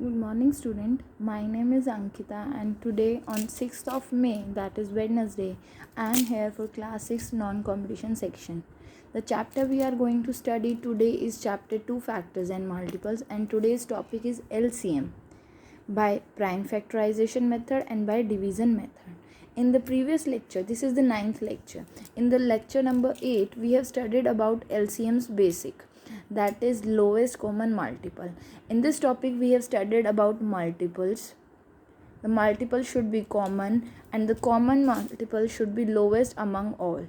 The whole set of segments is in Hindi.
Good morning, student. My name is Ankita, and today, on 6th of May, that is Wednesday, I am here for class 6 non-competition section. The chapter we are going to study today is chapter 2, factors and multiples, and today's topic is LCM by prime factorization method and by division method. In the previous lecture, this is the 9th lecture. In the lecture number 8, we have studied about LCM's basic, that is lowest common multiple. In this topic, we have studied about multiples. The multiple should be common and the common multiple should be lowest among all,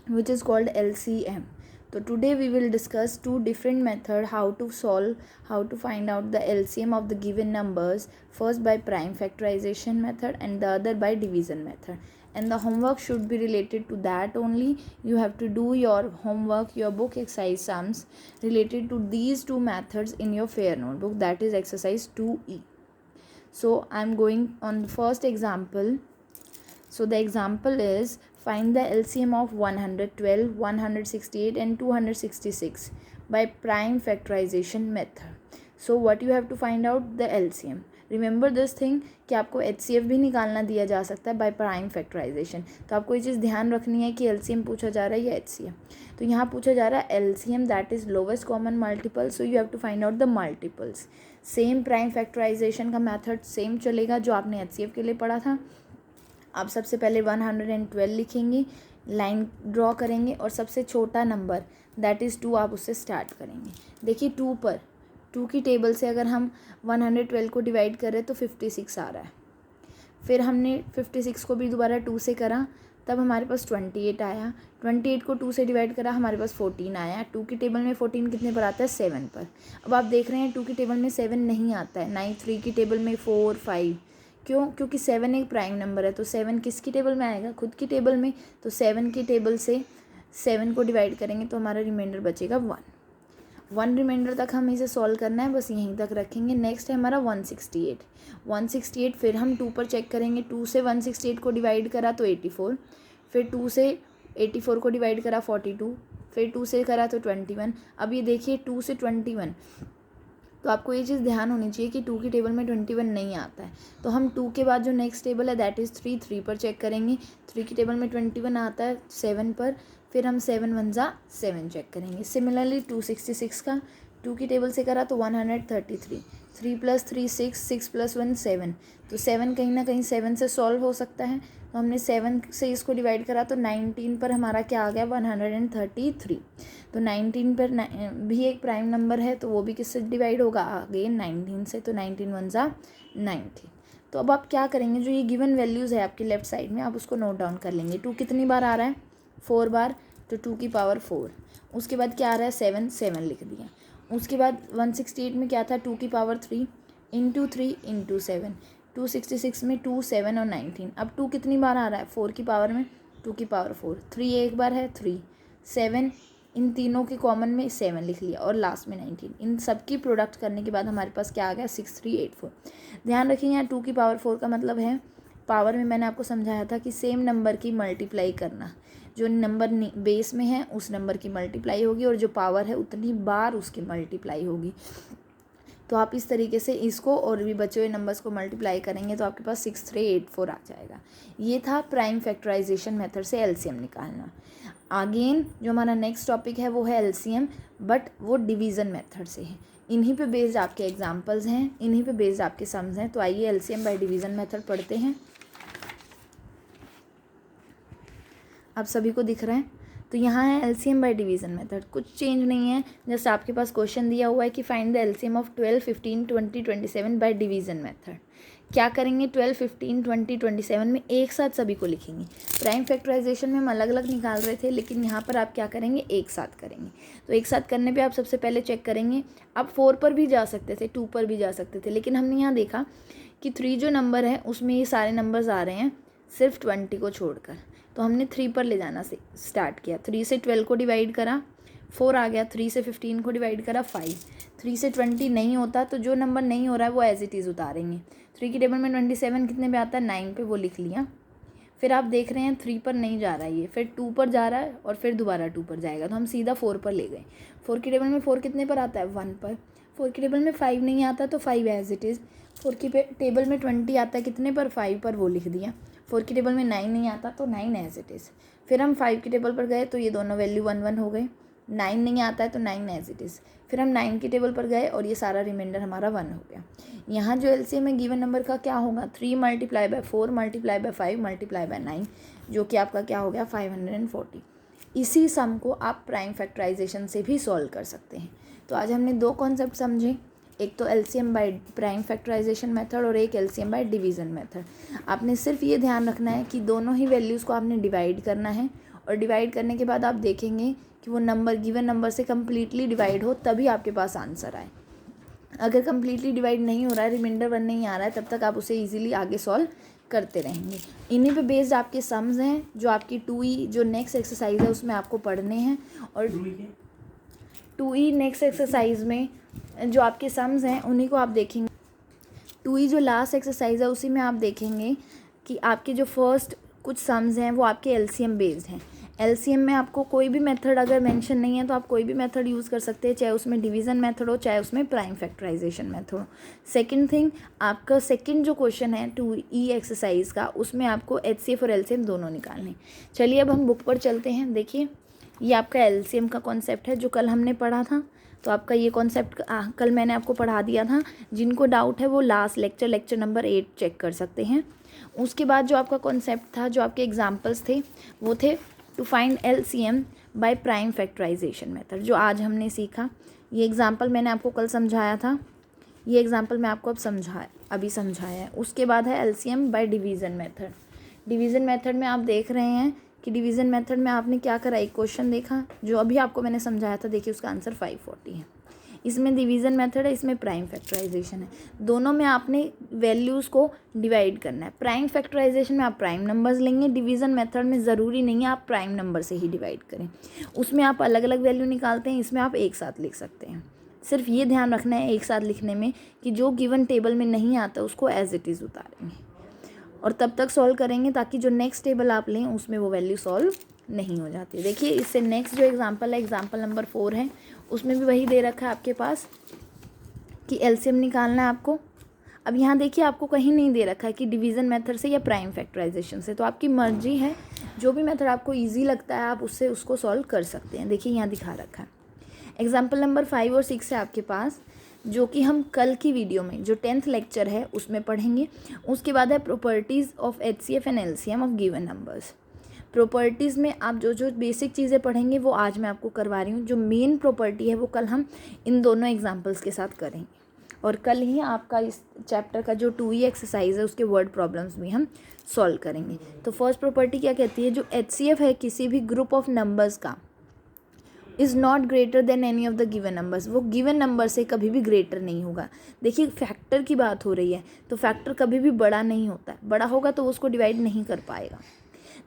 which is called LCM. So today we will discuss two different methods how to find out the LCM of the given numbers, first by prime factorization method and the other by division method. And the homework should be related to that only. You have to do your homework, your book exercise sums related to these two methods in your fair notebook, that is exercise 2E. So I am going on the first example. So the example is, find the LCM of 112, 168 and 266 by prime factorization method. So what you have to find out the LCM. Remember this thing कि आपको HCF भी निकालना दिया जा सकता है बाय प्राइम फैक्टराइजेशन. तो आपको ये चीज़ ध्यान रखनी है कि LCM पूछा जा रहा है या HCF. तो यहाँ पूछा जा रहा है LCM, that is lowest common multiple. So you have to find out the multiples. Same prime factorization का मेथड सेम चलेगा जो आपने HCF के लिए पढ़ा था. आप सबसे पहले 112 लिखेंगे, लाइन ड्रॉ करेंगे और सबसे छोटा नंबर दैट इज़ 2 आप उससे स्टार्ट करेंगे. देखिए 2 की टेबल से अगर हम 112 को डिवाइड करें तो 56 आ रहा है. फिर हमने 56 को भी दोबारा 2 से करा, तब हमारे पास 28 आया. 28 को 2 से डिवाइड करा, हमारे पास 14 आया. 2 की टेबल में 14 कितने पर आता है? 7 पर. अब आप देख रहे हैं 2 की टेबल में 7 नहीं आता है, ना ही 3 की टेबल में 4, 5. क्यों? क्योंकि 7 एक प्राइम नंबर है. तो 7 किसकी टेबल में आएगा? खुद की टेबल में. तो 7 की टेबल से 7 को डिवाइड करेंगे तो हमारा रिमाइंडर बचेगा 1 रिमाइंडर तक हमें इसे सॉल्व करना है, बस यहीं तक रखेंगे. नेक्स्ट है हमारा 168. फिर हम 2 पर चेक करेंगे. 2 से 168 को डिवाइड करा तो 84. फिर 2 से 84 को डिवाइड करा 42. फिर 2 से करा तो 21. अब ये देखिए 2 से 21, तो आपको ये चीज़ ध्यान होनी चाहिए कि 2 की टेबल में 21 नहीं आता है. तो हम 2 के बाद जो नेक्स्ट टेबल है दैट इज़ 3 पर चेक करेंगे. 3 की टेबल में 21 आता है 7 पर. फिर हम 7 1 जा 7 चेक करेंगे. सिमिलरली 266 का 2 की टेबल से करा तो 133. 3 + 3 6, 6 + 1 7. तो 7 कहीं ना कहीं 7 से सॉल्व हो सकता है. तो हमने 7 से इसको डिवाइड करा तो 19 पर हमारा क्या आ गया? 133. तो 19 पर भी एक प्राइम नंबर है, तो वो भी किससे डिवाइड होगा? अगेन 19 से. तो 19 1 जा 19. तो अब आप क्या करेंगे, जो ये गिवन वैल्यूज़ है आपकी लेफ्ट साइड में, आप उसको नोट डाउन कर लेंगे. 2 कितनी बार आ रहा है? 4 बार. तो 2 की पावर 4. उसके बाद क्या आ रहा है? 7 लिख दिया. उसके बाद 168 में क्या था? 2 की पावर 3 इंटू 3 इंटू 7. 266 में 2, 7 और 19. अब 2 कितनी बार आ रहा है? 4 की पावर में 2 की पावर 4. 3 एक बार है 3, 7, इन तीनों के कॉमन में 7 लिख लिया और लास्ट में 19. इन सब की प्रोडक्ट करने के बाद हमारे पास क्या आ गया? 6384. ध्यान रखिए यहाँ 2 की पावर 4 का मतलब है, पावर में मैंने आपको समझाया था कि सेम नंबर की मल्टीप्लाई करना. जो नंबर बेस में है उस नंबर की मल्टीप्लाई होगी और जो पावर है उतनी बार उसकी मल्टीप्लाई होगी. तो आप इस तरीके से इसको और भी बचे हुए नंबर्स को मल्टीप्लाई करेंगे तो आपके पास 6384 आ जाएगा. ये था प्राइम फैक्टराइजेशन मेथड से एलसीएम निकालना. अगेन जो हमारा नेक्स्ट टॉपिक है वो है एलसीएम, बट वो डिवीज़न मेथड से है. इन्हीं पे बेस्ड आपके एग्जांपल्स हैं, इन्हीं पे बेस्ड आपके सम्स हैं. तो आइए एलसीएम बाय डिवीज़न मेथड पढ़ते हैं. आप सभी को दिख रहा है? तो यहाँ है एलसीएम बाय डिवीज़न मेथड. कुछ चेंज नहीं है. जैसे आपके पास क्वेश्चन दिया हुआ है कि find the LCM of 12, 15, 20, 27 by division method. क्या करेंगे? 12, 15, 20, 27 में एक साथ सभी को लिखेंगे. प्राइम फैक्टराइजेशन में हम अलग अलग निकाल रहे थे, लेकिन यहाँ पर आप क्या करेंगे? एक साथ करेंगे. तो एक साथ करने पे आप सबसे पहले चेक करेंगे. आप 4 पर भी जा सकते थे, 2 पर भी जा सकते थे, लेकिन हमने यहाँ देखा कि 3 जो नंबर है उसमें ये सारे नंबर्स आ रहे हैं सिर्फ 20 को छोड़कर. तो हमने 3 पर ले जाना से स्टार्ट किया. 3 से 12 को डिवाइड करा, 4 आ गया. 3 से 15 को डिवाइड करा, 5. 3 से 20 नहीं होता, तो जो नंबर नहीं हो रहा है वो एज इट इज़ उतारेंगे. 3 की टेबल में 27 कितने पे आता है? 9 पे, वो लिख लिया. फिर आप देख रहे हैं 3 पर नहीं जा रहा है ये, फिर 2 पर जा रहा है और फिर दोबारा 2 पर जाएगा. तो हम सीधा 4 पर ले गए. 4 की टेबल में 4 कितने पर आता है? 1 पर. 4 की टेबल में 5 नहीं आता तो 5 एज इट इज़। 4 की टेबल में 20 आता है कितने पर, 5 पर, वो लिख दिया। 4 की टेबल में 9 नहीं आता तो 9 एज इट इज़। फिर हम 5 की टेबल पर गए तो ये दोनों वैल्यू 1 1 हो गए। 9 नहीं आता है तो 9 एज इट इज़। फिर हम 9 की टेबल पर गए और ये सारा रिमाइंडर हमारा 1 हो गया। यहाँ जो एलसीएम है गिवन नंबर का क्या होगा, 3 multiply by 4 multiply by 5 multiply by 9, जो कि आपका क्या हो गया 540। इसी सम को आप प्राइम फैक्टराइजेशन से भी सॉल्व कर सकते हैं। तो आज हमने दो कॉन्सेप्ट समझे, एक तो LCM by prime factorization method और एक एलसीएम बाय डिवीज़न मेथड। आपने सिर्फ ये ध्यान रखना है कि दोनों ही वैल्यूज़ को आपने डिवाइड करना है, और डिवाइड करने के बाद आप देखेंगे कि वो नंबर गिवन नंबर से कम्प्लीटली डिवाइड हो, तभी आपके पास आंसर आए। अगर कम्प्लीटली डिवाइड नहीं हो रहा है, रिमाइंडर 1 नहीं आ रहा है, तब तक आप उसे ईजिली आगे सॉल्व करते रहेंगे। इन्हीं पे बेस्ड आपके सम्स हैं जो आपकी 2E जो नेक्स्ट एक्सरसाइज है उसमें आपको पढ़ने हैं, और 2E नेक्स्ट एक्सरसाइज में जो आपके सम्स हैं उन्हीं को आप देखेंगे। 2E जो लास्ट एक्सरसाइज है उसी में आप देखेंगे कि आपके जो फर्स्ट कुछ सम्स हैं वो आपके एलसीएम बेस्ड हैं। एलसीएम में आपको कोई भी मेथड अगर मेंशन नहीं है तो आप कोई भी मेथड यूज़ कर सकते हैं, चाहे उसमें डिवीज़न मेथड हो चाहे उसमें प्राइम फैक्टराइजेशन मेथड हो। सेकंड थिंग, आपका सेकंड जो क्वेश्चन है 2E एक्सरसाइज का, उसमें आपको एचसीएफ और एलसीएम दोनों निकालने। चलिए अब हम बुक पर चलते हैं। देखिए ये आपका एलसीएम का कॉन्सेप्ट है जो कल हमने पढ़ा था। तो आपका ये कॉन्सेप्ट कल मैंने आपको पढ़ा दिया था। जिनको डाउट है वो लास्ट लेक्चर नंबर 8 चेक कर सकते हैं। उसके बाद जो आपका कॉन्सेप्ट था, जो आपके एग्जाम्पल्स थे, वो थे to find LCM by prime factorization method, जो आज हमने सीखा। ये एग्जाम्पल मैंने आपको कल समझाया था, ये एग्जाम्पल मैं आपको अभी समझाया है। उसके बाद है LCM bye division method. Division method में आप देख रहे हैं कि डिवीज़न मेथड में आपने क्या करा, एक क्वेश्चन देखा जो अभी आपको मैंने समझाया था, देखिए उसका आंसर 540 है। इसमें डिवीज़न मेथड है, इसमें प्राइम फैक्टराइजेशन है। दोनों में आपने वैल्यूज़ को डिवाइड करना है। प्राइम फैक्टराइजेशन में आप प्राइम नंबर्स लेंगे, डिवीज़न मेथड में ज़रूरी नहीं है आप प्राइम नंबर से ही डिवाइड करें। उसमें आप अलग अलग वैल्यू निकालते हैं, इसमें आप एक साथ लिख सकते हैं। सिर्फ ये ध्यान रखना है एक साथ लिखने में कि जो गिवन टेबल में नहीं आता उसको एज इट इज़ उतारेंगे, और तब तक सॉल्व करेंगे ताकि जो नेक्स्ट टेबल आप लें उसमें वो वैल्यू सॉल्व नहीं हो जाती। देखिए इससे नेक्स्ट जो एग्जांपल है, एग्जांपल नंबर 4 है, उसमें भी वही दे रखा है आपके पास कि एलसीएम निकालना है आपको। अब यहाँ देखिए आपको कहीं नहीं दे रखा है कि डिवीज़न मेथड से या प्राइम फैक्टराइजेशन से, तो आपकी मर्जी है, जो भी मेथड आपको ईजी लगता है आप उसको सॉल्व कर सकते हैं। देखिए यहाँ दिखा रखा है। एग्जाम्पल नंबर 5 और 6 है आपके पास, जो कि हम कल की वीडियो में जो 10th लेक्चर है उसमें पढ़ेंगे। उसके बाद है properties of HCF and LCM of given numbers. Properties में आप जो बेसिक चीज़ें पढ़ेंगे वो आज मैं आपको करवा रही हूँ। जो मेन प्रॉपर्टी है वो कल हम इन दोनों एग्जाम्पल्स के साथ करेंगे, और कल ही आपका इस चैप्टर का जो 2E एक्सरसाइज है उसके वर्ड प्रॉब्लम्स भी हम सॉल्व करेंगे। तो फर्स्ट प्रॉपर्टी क्या कहती है, जो एचसीएफ है किसी भी ग्रुप ऑफ नंबर्स का is not greater than any of the given numbers, वो गिवन नंबर से कभी भी ग्रेटर नहीं होगा। देखिए फैक्टर की बात हो रही है, तो फैक्टर कभी भी बड़ा नहीं होता है, बड़ा होगा तो उसको डिवाइड नहीं कर पाएगा।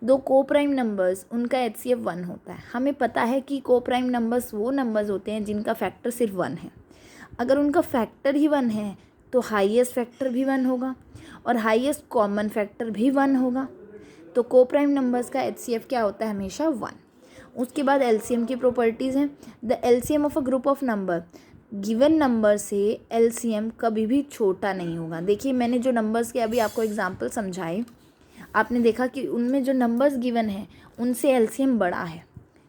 दो को प्राइम नंबर्स, उनका एचसीएफ 1 होता है। हमें पता है कि को प्राइम नंबर्स वो नंबर्स होते हैं जिनका फैक्टर सिर्फ 1 है। अगर उनका फैक्टर ही 1 है तो हाईएस्ट फैक्टर भी 1 होगा और हाईएस्ट कॉमन फैक्टर भी 1 होगा। तो को प्राइम नंबर्स का एचसीएफ क्या होता है, हमेशा 1। उसके बाद एलसीएम की प्रॉपर्टीज़ हैं। The LCM of a group of number, given number से एलसीएम कभी भी छोटा नहीं होगा। देखिए मैंने जो नंबर्स के अभी आपको एग्जांपल समझाए, आपने देखा कि उनमें जो नंबर्स गिवन हैं उनसे एलसीएम बड़ा है।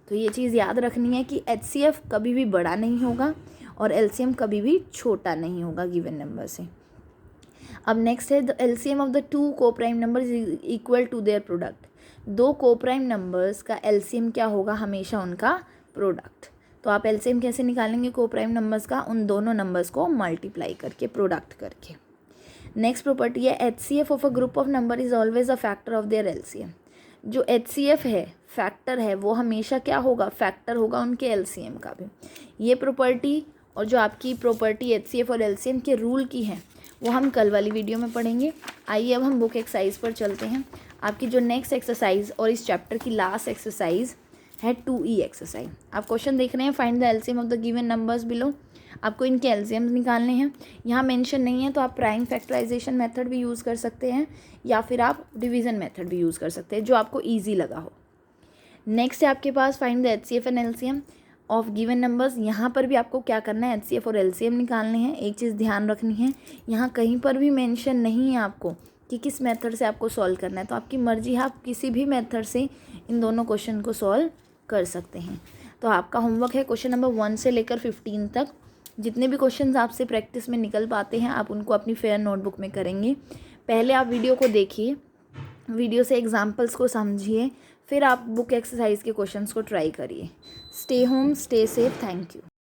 तो ये चीज़ याद रखनी है कि एचसीएफ कभी भी बड़ा नहीं होगा और एलसीएम कभी भी छोटा नहीं होगा गिवन नंबर से। अब नेक्स्ट है the LCM of the two co prime numbers is equal to their product. दो को प्राइम नंबर्स का एलसीएम क्या होगा, हमेशा उनका प्रोडक्ट। तो आप एलसीएम कैसे निकालेंगे को प्राइम नंबर्स का, उन दोनों नंबर्स को मल्टीप्लाई करके, प्रोडक्ट करके। नेक्स्ट प्रॉपर्टी है HCF of a group of number is always a factor of their LCM. जो एचसीएफ है, फैक्टर है, वो हमेशा क्या होगा, फैक्टर होगा उनके एलसीएम का भी। ये प्रॉपर्टी और जो आपकी प्रॉपर्टी एचसीएफ और एलसीएम के रूल की है वो हम कल वाली वीडियो में पढ़ेंगे। आइए अब हम बुक एक्सरसाइज पर चलते हैं। आपकी जो नेक्स्ट एक्सरसाइज और इस चैप्टर की लास्ट एक्सरसाइज है 2E एक्सरसाइज। आप क्वेश्चन देख रहे हैं, find the LCM of the given numbers below. आपको इनके एलसीएम्स निकालने हैं। यहाँ मेंशन नहीं है तो आप प्राइम फैक्टराइजेशन मेथड भी यूज़ कर सकते हैं या फिर आप डिवीज़न मेथड भी यूज़ कर सकते हैं, जो आपको ईजी लगा हो। नेक्स्ट है आपके पास find the HCF and LCM. Of given numbers. यहाँ पर भी आपको क्या करना है, HCF और LCM निकालने हैं। एक चीज़ ध्यान रखनी है, यहाँ कहीं पर भी मेंशन नहीं है आपको कि किस मेथड से आपको सॉल्व करना है, तो आपकी मर्जी है, आप किसी भी मेथड से इन दोनों क्वेश्चन को सॉल्व कर सकते हैं। तो आपका होमवर्क है क्वेश्चन नंबर 1 से लेकर 15 तक। जितने भी क्वेश्चंस आपसे प्रैक्टिस में निकल पाते हैं आप उनको अपनी फेयर नोटबुक में करेंगे। पहले आप वीडियो को देखिए, वीडियो से एग्जाम्पल्स को समझिए, फिर आप बुक एक्सरसाइज के क्वेश्चंस को ट्राई करिए। Stay home, stay safe, thank you.